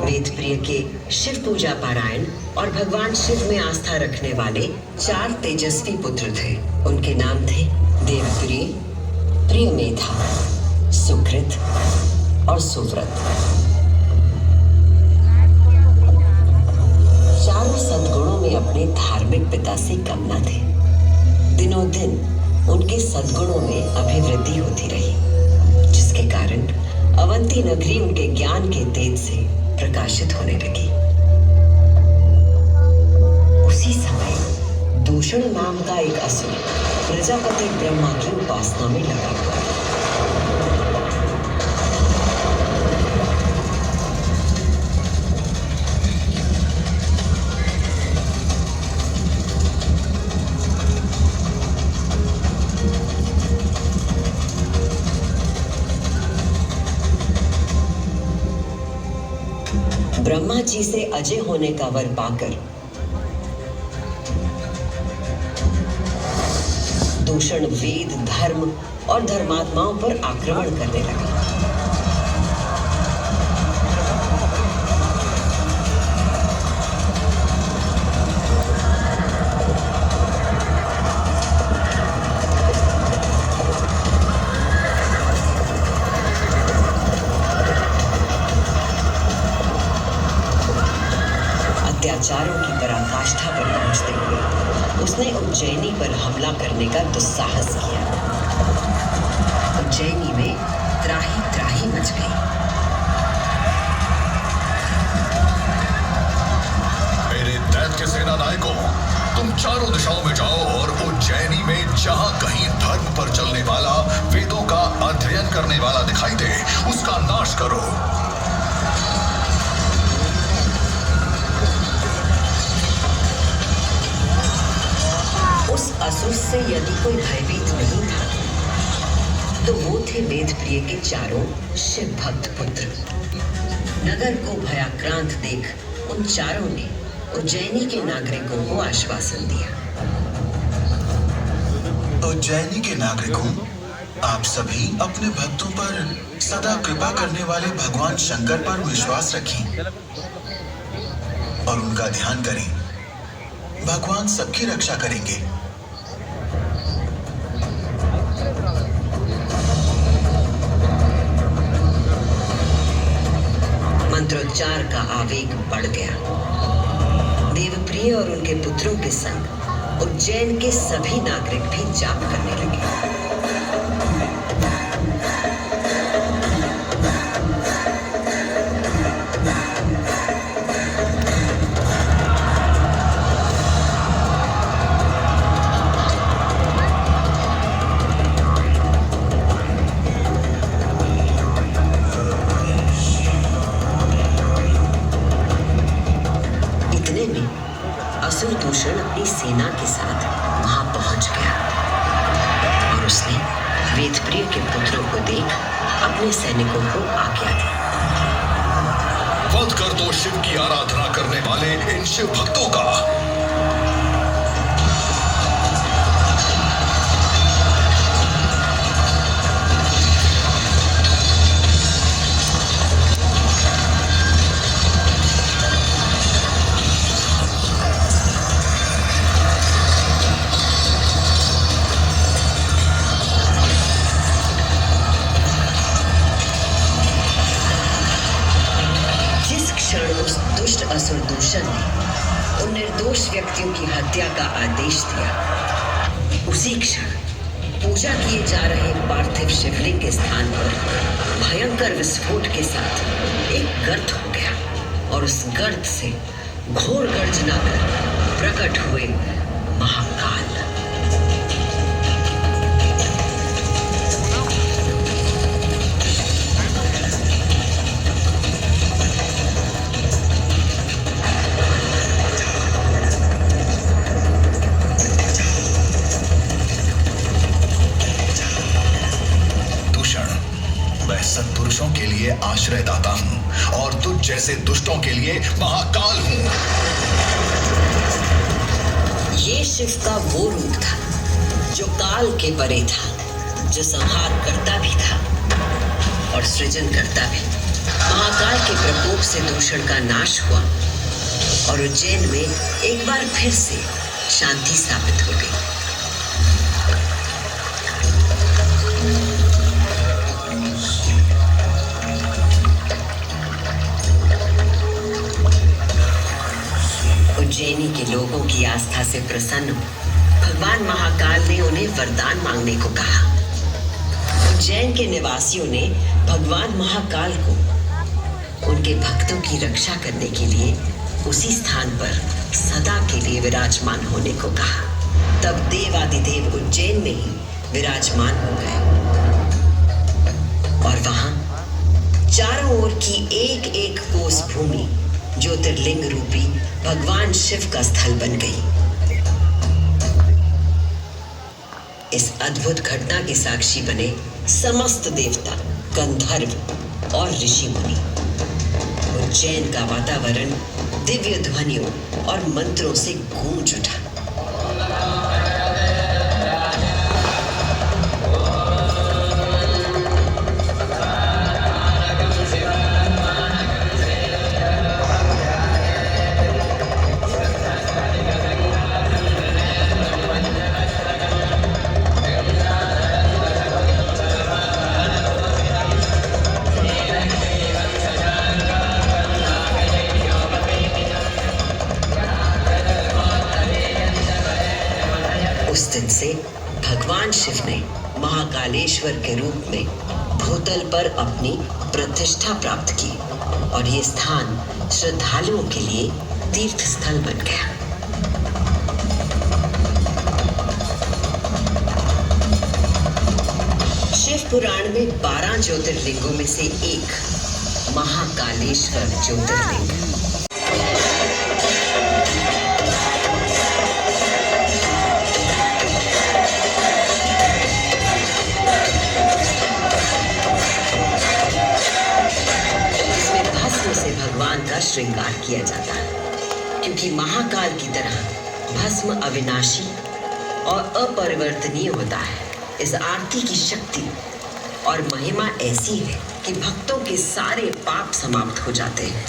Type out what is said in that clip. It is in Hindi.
वेद प्रिय के शिव पूजा पारायण और भगवान शिव में आस्था रखने वाले 4 तेजस्वी पुत्र थे। उनके नाम थे देवप्रिय, प्रियमेधा, सुकृत और सुव्रत। चारों सद्गुणों में अपने धार्मिक पिता से कम न थे। दिनों दिन उनके सद्गुणों में अभिवृद्धि होती रही, जिसके कारण अवंती नगरी उनके ज्ञान के तेज से प्रकाशित होने लगी। उसी समय दूषण नाम का एक असुर प्रजापति ब्रह्मा की उपासना में लगा हुआ था। ब्रह्मा जी से अजय होने का वर पाकर दूषण वेद, धर्म और धर्मात्माओं पर आक्रमण करने लगा। अत्याचारों की पराकाष्ठा पर पहुंचते हुए उसने उज्जैनी पर हमला करने का दुस्साहस किया। उज्जैनी में त्राही त्राही मच गई। मेरे दैत्य सेना नायकों, तुम चारों दिशाओं में जाओ और उज्जैनी में जहां कहीं धर्म पर चलने वाला, वेदों का अध्ययन करने वाला दिखाई दे, उसका नाश करो। उस असुर से यदि कोई भयभीत नहीं था तो वो थे वेद प्रिय के चारों शिव भक्त पुत्र। नगर को भयाक्रांत देख उन चारों ने उज्जैनी के नागरिकों को आश्वासन दिया। उज्जैनी के नागरिकों, आप सभी अपने भक्तों पर सदा कृपा करने वाले भगवान शंकर पर विश्वास रखें और उनका ध्यान करें। भगवान सबकी रक्षा करेंगे। मंत्रोच्चार का आवेग बढ़ गया। देवप्रिय और उनके पुत्रों के संग उज्जैन के सभी नागरिक भी जाप करने लगे। असुर दूषण अपनी सेना के साथ वहां पहुंच गया और उसने वेदप्रिय के पुत्रों को देख अपने सैनिकों को आज्ञा दी। वध कर दो शिव की आराधना करने वाले इन शिव भक्तों का। असुर दूषण ने उन निर्दोष व्यक्तियों की हत्या का आदेश दिया, उसी क्षण पूजा किए जा रहे पार्थिव शिवलिंग के स्थान पर भयंकर विस्फोट के साथ एक गर्त हो गया और उस गर्त से घोर गर्जना कर प्रकट हुए महाकाल। सत्पुरुषों के लिए आश्रयदाता हूं और तुझ जैसे दुष्टों के लिए महाकाल हूं। ये शिव का वो रूप था जो काल के परे था, जो संहार करता भी था और सृजन करता भी। महाकाल के प्रकोप से दूषण का नाश हुआ और उज्जैन में एक बार फिर से शांति स्थापित हो गई। उज्जैनी के लोगों की आस्था से प्रसन्न भगवान महाकाल ने उन्हें वरदान मांगने को कहा। उज्जैन के निवासियों ने भगवान महाकाल को उनके भक्तों की रक्षा करने के लिए उसी स्थान पर सदा के लिए विराजमान होने को कहा। तब देवादिदेव उज्जैन में ही विराजमान हो गए और वहां चारों ओर की एक एक कोस भूमि ज्योतिर्लिंग रूपी भगवान शिव का स्थल बन गई। इस अद्भुत घटना के साक्षी बने समस्त देवता, गंधर्व और ऋषि मुनि। उज्जैन का वातावरण दिव्य ध्वनियों और मंत्रों से गूंज उठा। उस दिन से भगवान शिव ने महाकालेश्वर के रूप में भूतल पर अपनी प्रतिष्ठा प्राप्त की और ये स्थान श्रद्धालुओं के लिए तीर्थ स्थल बन गया। शिव पुराण में 12 ज्योतिर्लिंगों में से एक महाकालेश्वर ज्योतिर्लिंग। भगवान का श्रृंगार किया जाता है क्योंकि महाकाल की तरह भस्म अविनाशी और अपरिवर्तनीय होता है। इस आरती की शक्ति और महिमा ऐसी है कि भक्तों के सारे पाप समाप्त हो जाते हैं।